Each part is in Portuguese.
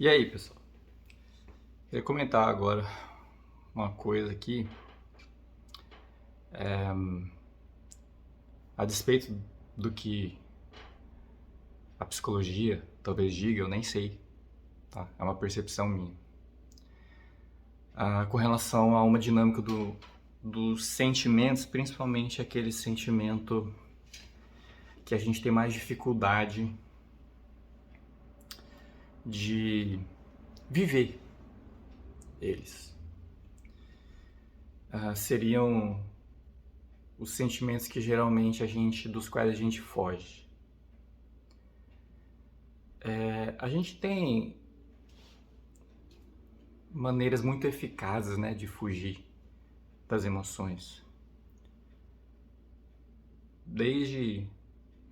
E aí, pessoal? Queria comentar agora uma coisa aqui, a despeito do que a psicologia talvez diga, eu nem sei, tá? É uma percepção minha. Com relação a uma dinâmica dos sentimentos, principalmente aquele sentimento que a gente tem mais dificuldade de viver eles. Seriam os sentimentos que geralmente dos quais a gente foge. A gente tem maneiras muito eficazes, né, de fugir das emoções. Desde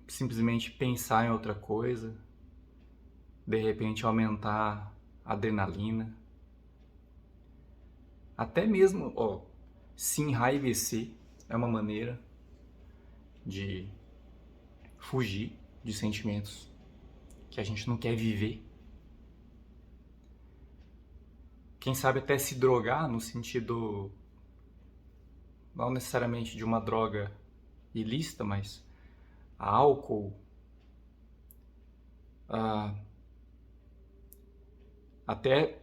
simplesmente pensar em outra coisa, de repente aumentar a adrenalina, até mesmo, se enraivecer é uma maneira de fugir de sentimentos que a gente não quer viver. Quem sabe até se drogar, no sentido não necessariamente de uma droga ilícita, mas álcool, até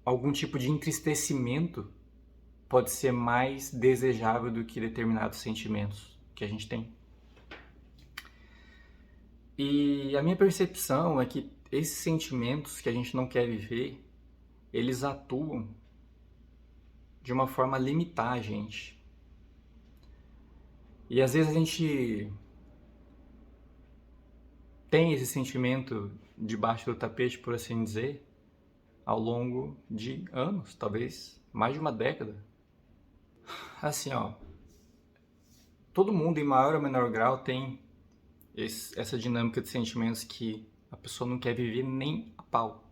algum tipo de entristecimento pode ser mais desejável do que determinados sentimentos que a gente tem. E a minha percepção é que esses sentimentos que a gente não quer viver, eles atuam de uma forma a limitar a gente. E às vezes a gente tem esse sentimento debaixo do tapete, por assim dizer, ao longo de anos, talvez mais de uma década. Assim, todo mundo em maior ou menor grau tem essa dinâmica de sentimentos que a pessoa não quer viver nem a pau,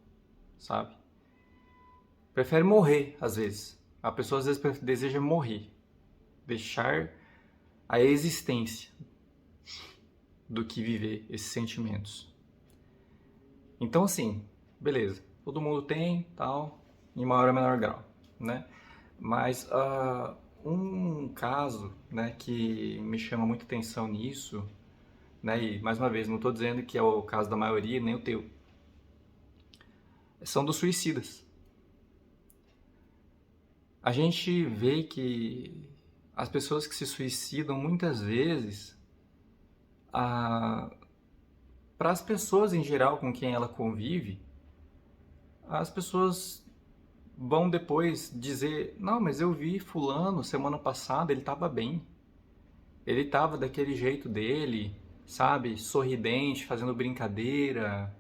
sabe? Prefere morrer, às vezes. A pessoa às vezes deseja morrer, deixar a existência do que viver esses sentimentos. Então, assim, beleza. Todo mundo tem, tal, em maior ou menor grau, né? Mas um caso, né, que me chama muita atenção nisso, né, e mais uma vez, não estou dizendo que é o caso da maioria, nem o teu, são dos suicidas. A gente vê que as pessoas que se suicidam muitas vezes, para as pessoas em geral com quem ela convive, as pessoas vão depois dizer: não, mas eu vi fulano semana passada, ele estava bem, ele estava daquele jeito dele, sabe, sorridente, fazendo brincadeira,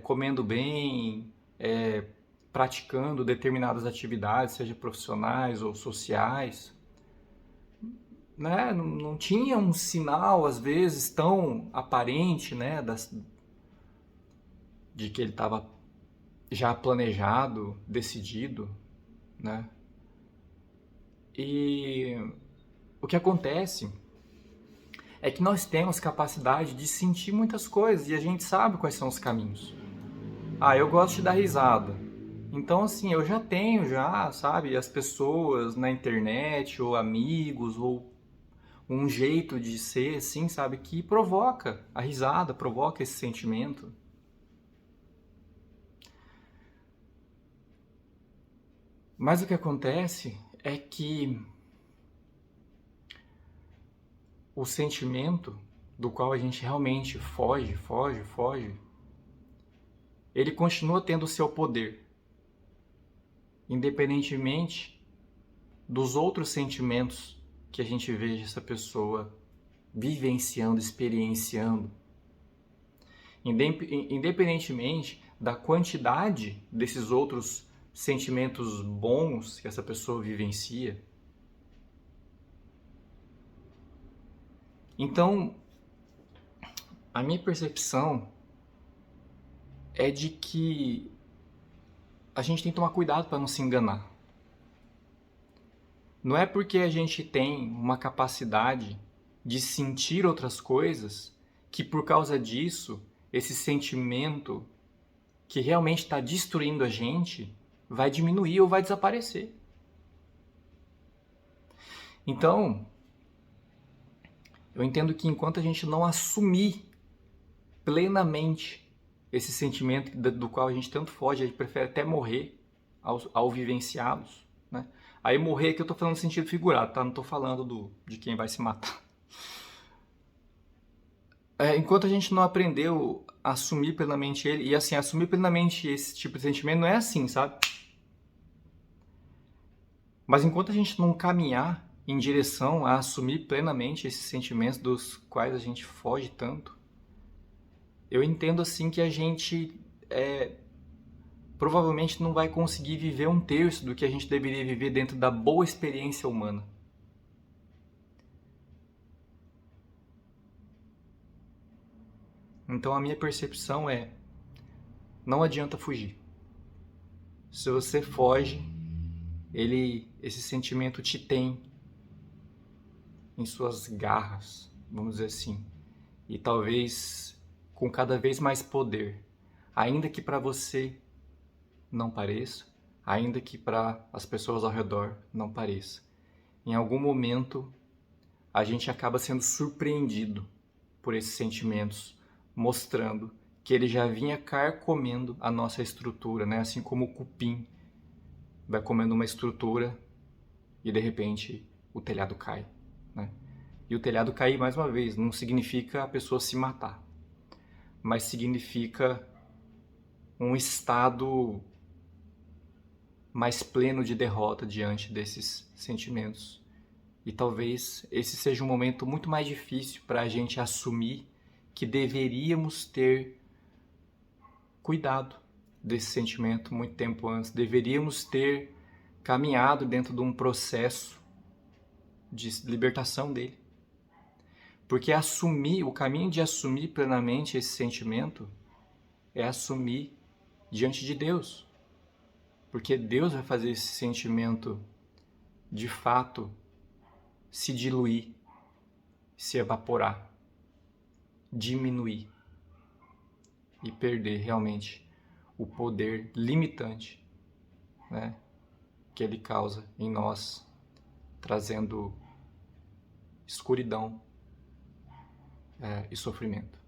comendo bem, praticando determinadas atividades, seja profissionais ou sociais, né? Não tinha um sinal às vezes tão aparente, né, de que ele estava já planejado, decidido, né? E o que acontece é que nós temos capacidade de sentir muitas coisas e a gente sabe quais são os caminhos. Eu gosto de dar risada. Então, assim, eu já tenho, sabe, as pessoas na internet, ou amigos, ou um jeito de ser, assim, sabe, que provoca a risada, provoca esse sentimento. Mas o que acontece é que o sentimento do qual a gente realmente foge, ele continua tendo o seu poder, independentemente dos outros sentimentos que a gente veja essa pessoa vivenciando, experienciando. Independentemente da quantidade desses outros sentimentos bons que essa pessoa vivencia. Então, a minha percepção é de que a gente tem que tomar cuidado para não se enganar. Não é porque a gente tem uma capacidade de sentir outras coisas que por causa disso, esse sentimento que realmente está destruindo a gente vai diminuir ou vai desaparecer. Então, eu entendo que enquanto a gente não assumir plenamente esse sentimento do qual a gente tanto foge, a gente prefere até morrer ao vivenciá-los, né? Aí morrer aqui eu tô falando no sentido figurado, tá? Não tô falando de quem vai se matar. Enquanto a gente não aprendeu a assumir plenamente ele, e assim, assumir plenamente esse tipo de sentimento não é assim, sabe? Mas enquanto a gente não caminhar em direção a assumir plenamente esses sentimentos dos quais a gente foge tanto, eu entendo assim que a gente provavelmente não vai conseguir viver um terço do que a gente deveria viver dentro da boa experiência humana. Então a minha percepção é, não adianta fugir. Se você foge, esse sentimento te tem em suas garras, vamos dizer assim, e talvez com cada vez mais poder, ainda que para você não pareça, ainda que para as pessoas ao redor não pareça. Em algum momento, a gente acaba sendo surpreendido por esses sentimentos, mostrando que ele já vinha carcomendo a nossa estrutura, né? Assim como o cupim vai comendo uma estrutura e de repente o telhado cai, né? E o telhado cair, mais uma vez, não significa a pessoa se matar, mas significa um estado mais pleno de derrota diante desses sentimentos. E talvez esse seja um momento muito mais difícil para a gente assumir que deveríamos ter cuidado desse sentimento muito tempo antes, deveríamos ter caminhado dentro de um processo de libertação dele. Porque o caminho de assumir plenamente esse sentimento é assumir diante de Deus. Porque Deus vai fazer esse sentimento de fato se diluir, se evaporar, diminuir e perder realmente o poder limitante, né, que ele causa em nós, trazendo escuridão e sofrimento.